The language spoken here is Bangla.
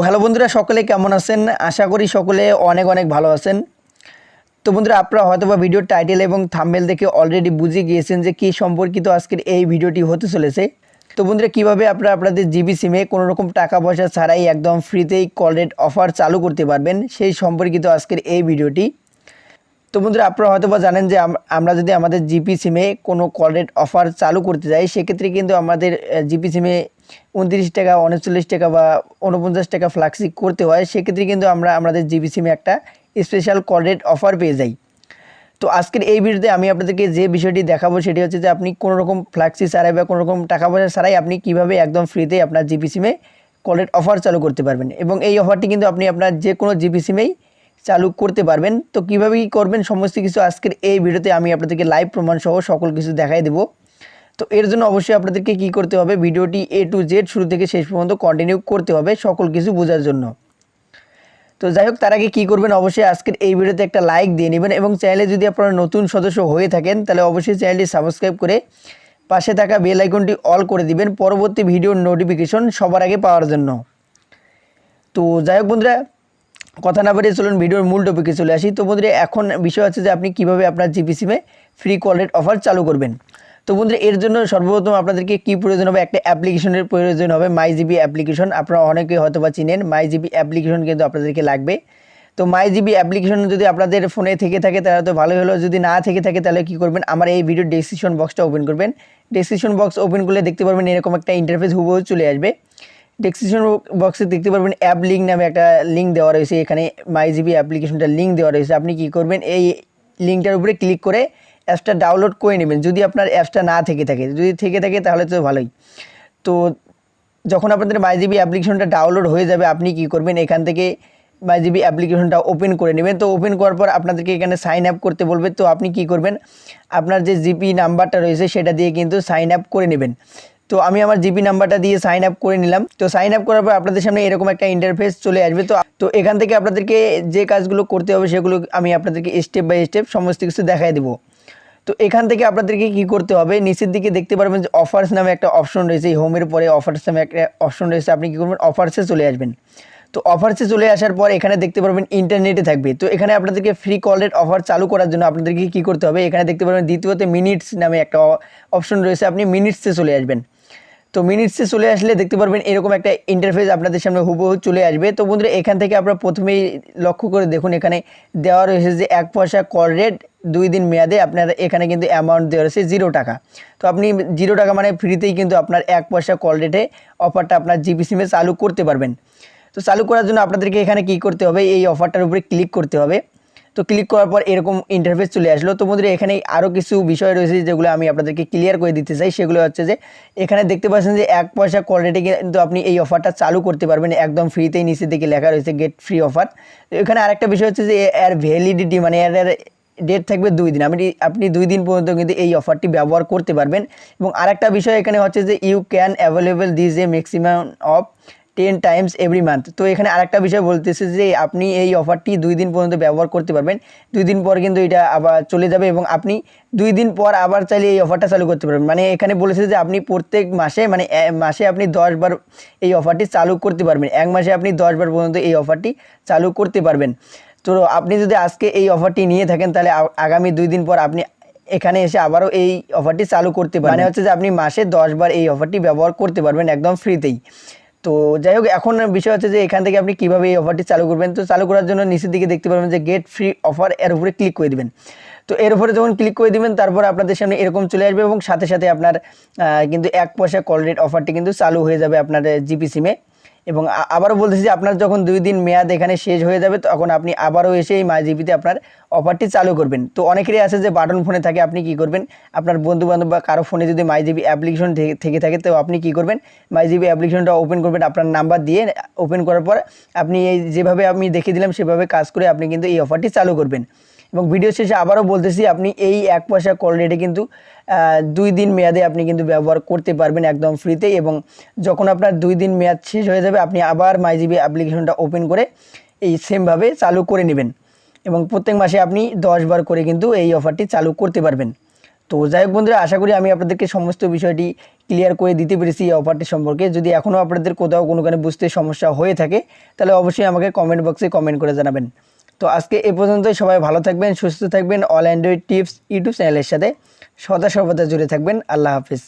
হ্যালো বন্ধুরা, সকলে কেমন আছেন? আশা করি সকলে অনেক অনেক ভালো আছেন। তো বন্ধুরা, আপনারা হয়তোবা ভিডিওর টাইটেল এবং থাম্বনেল দেখে অলরেডি বুঝে গিয়েছেন যে কী সম্পর্কিত আজকের এই ভিডিওটি হতে চলেছে। তো বন্ধুরা, কীভাবে আপনারা আপনাদের জিবি সিমে কোনো রকম টাকা পয়সা ছাড়াই একদম ফ্রিতেই কল রেট অফার চালু করতে পারবেন, সেই সম্পর্কিত আজকের এই ভিডিওটি। তো বন্ধুরা, আপনারা হয়তোবা জানেন যে আমরা যদি আমাদের জিপি সিমে কোনো কল রেট অফার চালু করতে যাই, সেক্ষেত্রে কিন্তু আমাদের জিপি সিমে 29 টাকা, 39 টাকা বা 49 টাকা ফ্লাক্সি করতে হয়। সেক্ষেত্রে কিন্তু আমরা আমাদের জিবি সিমে একটা স্পেশাল কল রেট অফার পেয়ে যাই। তো আজকের এই ভিডিওতে আমি আপনাদেরকে যে বিষয়টি দেখাবো সেটি হচ্ছে যে আপনি কোনো রকম ফ্লাক্সি ছাড়াই বা কোনো রকম টাকা পয়সা ছাড়াই আপনি কীভাবে একদম ফ্রিতে আপনার জিপি সিমে কল রেট অফার চালু করতে পারবেন, এবং এই অফারটি কিন্তু আপনি আপনার যে কোনো জিপি সিমেই চালু করতে পারবেন। তো কীভাবে কী করবেন সমস্ত কিছু আজকের এই ভিডিওতে আমি আপনাদেরকে লাইভ প্রমাণ সহ সকল কিছু দেখাই দেবো। তো এর জন্য অবশ্যই আপনাদেরকে কী করতে হবে, ভিডিওটি A to Z শুরু থেকে শেষ পর্যন্ত কন্টিনিউ করতে হবে সকল কিছু বোঝার জন্য। তো যাই হোক, তার আগে কী করবেন, অবশ্যই আজকের এই ভিডিওতে একটা লাইক দিয়ে নেবেন, এবং চ্যানেলে যদি আপনারা নতুন সদস্য হয়ে থাকেন তাহলে অবশ্যই চ্যানেলটি সাবস্ক্রাইব করে পাশে থাকা বেল আইকনটি অল করে দিবেন পরবর্তী ভিডিওর নোটিফিকেশন সবার আগে পাওয়ার জন্য। তো যাই হোক বন্ধুরা, কথা না বাড়িয়ে চলুন ভিডিওর মূল টপিকে চলে আসি। তো বন্ধুরা, এখন বিষয় হচ্ছে যে আপনি কীভাবে আপনার জিপি সিমে ফ্রি কল রেট অফার চালু করবেন। তো বন্ধুরা, এর জন্য সর্বপ্রথম আপনাদেরকে কী প্রয়োজন হবে, একটা অ্যাপ্লিকেশনের প্রয়োজন হবে, মাই জিবি অ্যাপ্লিকেশন। আপনারা অনেকে হয়তো বা চিনেন, মাই জিবি অ্যাপ্লিকেশন কিন্তু আপনাদেরকে লাগবে। তো মাই জিবি অ্যাপ্লিকেশন যদি আপনাদের ফোনে থেকে থাকে তাহলে তো ভালোই হলো, যদি না থেকে থাকে তাহলে কী করবেন, আমার এই ভিডিওর ডেসক্রিপশন বক্সটা ওপেন করবেন। ডেসক্রিপশন বক্স ওপেন করলে দেখতে পারবেন এরকম একটা ইন্টারফেস হুবহু চলে আসবে। ডেসক্রিপশন বক্সে দেখতে পারবেন অ্যাপ লিঙ্ক নামে একটা লিঙ্ক দেওয়া রয়েছে, এখানে মাই জিবি অ্যাপ্লিকেশনটার লিঙ্ক দেওয়া রয়েছে। আপনি কী করবেন, এই লিঙ্কটার উপরে ক্লিক করে অ্যাপসটা ডাউনলোড করে নেবেন, যদি আপনার অ্যাপসটা না থেকে থাকে। যদি থেকে থাকে তাহলে তো ভালোই। তো যখন আপনাদের মাই জিবি অ্যাপ্লিকেশনটা ডাউনলোড হয়ে যাবে, আপনি কী করবেন, এখান থেকে মাই জিবি অ্যাপ্লিকেশনটা ওপেন করে নেবেন। তো ওপেন করার পর আপনাদেরকে এখানে সাইন আপ করতে বলবে। তো আপনি কী করবেন, আপনার যে জিপি নাম্বারটা রয়েছে সেটা দিয়ে কিন্তু সাইন আপ করে নেবেন। তো আমি আমার জিপি নাম্বারটা দিয়ে সাইন আপ করে নিলাম। তো সাইন আপ করার পর আপনাদের সামনে এরকম একটা ইন্টারফেস চলে আসবে। তো এখান থেকে আপনাদেরকে যে কাজগুলো করতে হবে সেগুলো আমি আপনাদেরকে স্টেপ বাই স্টেপ সমস্ত কিছু দেখাই দেবো। তো এখান থেকে আপনাদেরকে কী করতে হবে, নিচের দিকে দেখতে পারবেন যে অফার্স নামে একটা অপশন রয়েছে, এই হোমের পরে অফার্স নামে একটা অপশন রয়েছে। আপনি কী করবেন, অফার্সে চলে আসবেন। তো অফার্সে চলে আসার পর এখানে দেখতে পারবেন ইন্টারনেটে থাকবে। তো এখানে আপনাদেরকে ফ্রি কল রেট অফার চালু করার জন্য আপনাদেরকে কী করতে হবে, এখানে দেখতে পারবেন দ্বিতীয়তে মিনিটস নামে একটা অপশন রয়েছে, আপনি মিনিটসে চলে আসবেন। তো মিনিটসে চলে আসলে দেখতে পারবেন এরকম একটা ইন্টারফেস আপনাদের সামনে হুবহু চলে আসবে। তো বন্ধুরা, এখান থেকে আপনারা প্রথমেই লক্ষ্য করে দেখুন, এখানে দেওয়া রয়েছে যে 1 পয়সা কল রেট 2 দিন মেয়াদে। আপনার এখানে কিন্তু অ্যামাউন্ট দেওয়া রয়েছে 0 টাকা। তো আপনি 0 টাকা মানে ফ্রিতেই কিন্তু আপনার 1 পয়সা কল রেটে অফারটা আপনার জিপি সিমে চালু করতে পারবেন। তো চালু করার জন্য আপনাদেরকে এখানে কী করতে হবে, এই অফারটার উপরে ক্লিক করতে হবে। তো ক্লিক করার পর এরকম ইন্টারফেস চলে আসলো। তো বন্ধুরা, এখানে আরও কিছু বিষয় রয়েছে যেগুলো আমি আপনাদেরকে ক্লিয়ার করে দিতে চাই। সেগুলো হচ্ছে যে এখানে দেখতে পাচ্ছেন যে 1 পয়সা কল রেটে কিন্তু আপনি এই অফারটা চালু করতে পারবেন একদম ফ্রিতেই। নিচের দিকে লেখা রয়েছে গেট ফ্রি অফার। তো এখানে আরেকটা বিষয় হচ্ছে যে এর ভ্যালিডিটি মানে এর ডেট থাকবে 2 দিন। আপনি 2 দিন পর্যন্ত কিন্তু এই অফারটি ব্যবহার করতে পারবেন। এবং আরেকটা বিষয় এখানে হচ্ছে যে you can available this a maximum of 10 times every month. তো এখানে আরেকটা বিষয় বলতেছে যে আপনি এই অফারটি 2 দিন পর্যন্ত ব্যবহার করতে পারবেন। 2 দিন পর কিন্তু এটা আবার চলে যাবে, এবং আপনি 2 দিন পর আবার চাইলে এই অফারটা চালু করতে পারবেন। মানে এখানে বলেছে যে আপনি প্রত্যেক মাসে মানে মাসে আপনি 10 বার এই অফারটি চালু করতে পারবেন। 1 মাসে আপনি 10 বার পর্যন্ত এই অফারটি চালু করতে পারবেন। তো আপনি যদি আজকে এই অফারটি নিয়ে থাকেন তাহলে আগামী 2 দিন পর আপনি এখানে এসে আবারও এই অফারটি চালু করতে পারবেন। মানে হচ্ছে যে আপনি মাসে 10 বার এই অফারটি ব্যবহার করতে পারবেন একদম ফ্রিতেই। তো যাই হোক, এখন বিষয় হচ্ছে যে এখান থেকে আপনি কীভাবে এই অফারটি চালু করবেন। তো চালু করার জন্য নিচের দিকে দেখতে পারবেন যে গেট ফ্রি অফার, এর উপরে ক্লিক করে দেবেন। তো এর উপরে যখন ক্লিক করে দেবেন তারপর আপনাদের সামনে এরকম চলে আসবে, এবং সাথে সাথে আপনার কিন্তু 1 পয়সা কল রেট অফারটি কিন্তু চালু হয়ে যাবে আপনার জিপি সিমে। এবং আবারও বলতেছি যে আপনার যখন 2 দিন মেয়াদ এখানে শেষ হয়ে যাবে তখন আপনি আবারও এসে এই মাই জিপিতে আপনার অফারটি চালু করবেন। তো অনেকেরই আছে যে বাটন ফোনে থাকে, আপনি কি করবেন, আপনার বন্ধুবান্ধব বা কারো ফোনে যদি মাই জিপি অ্যাপ্লিকেশন থেকে থাকে তো আপনি কি করবেন, মাই জিপি অ্যাপ্লিকেশনটা ওপেন করবেন আপনার নাম্বার দিয়ে। ওপেন করার পর আপনি এই যেভাবে আমি দেখিয়ে দিলাম সেভাবে কাজ করে আপনি কিন্তু এই অফারটি চালু করবেন। এবং ভিডিও শেষে আবারও বলতেছি, আপনি এই 1 পয়সা কল রেটে কিন্তু 2 দিন মেয়াদে আপনি কিন্তু ব্যবহার করতে পারবেন একদম ফ্রিতে। এবং যখন আপনার 2 দিন মেয়াদ শেষ হয়ে যাবে আপনি আবার মাই জিবি অ্যাপ্লিকেশনটা ওপেন করে এই সেমভাবে চালু করে নেবেন, এবং প্রত্যেক মাসে আপনি 10 বার করে কিন্তু এই অফারটি চালু করতে পারবেন। তো যাই হোক বন্ধুরা, আশা করি আমি আপনাদেরকে সমস্ত বিষয়টি ক্লিয়ার করে দিতে পেরেছি এই অফারটি সম্পর্কে। যদি এখনও আপনাদের কোথাও কোনোখানে বুঝতে সমস্যা হয়ে থাকে তাহলে অবশ্যই আমাকে কমেন্ট বক্সে কমেন্ট করে জানাবেন। তো আজকে এ পর্যন্তই। সবাই ভালো থাকবেন, সুস্থ থাকবেন। অল অ্যান্ড্রয়েড টিপস ইউটিউব চ্যানেলের সাথে সদা সর্বদা জুড়ে থাকবেন। আল্লাহ হাফিজ।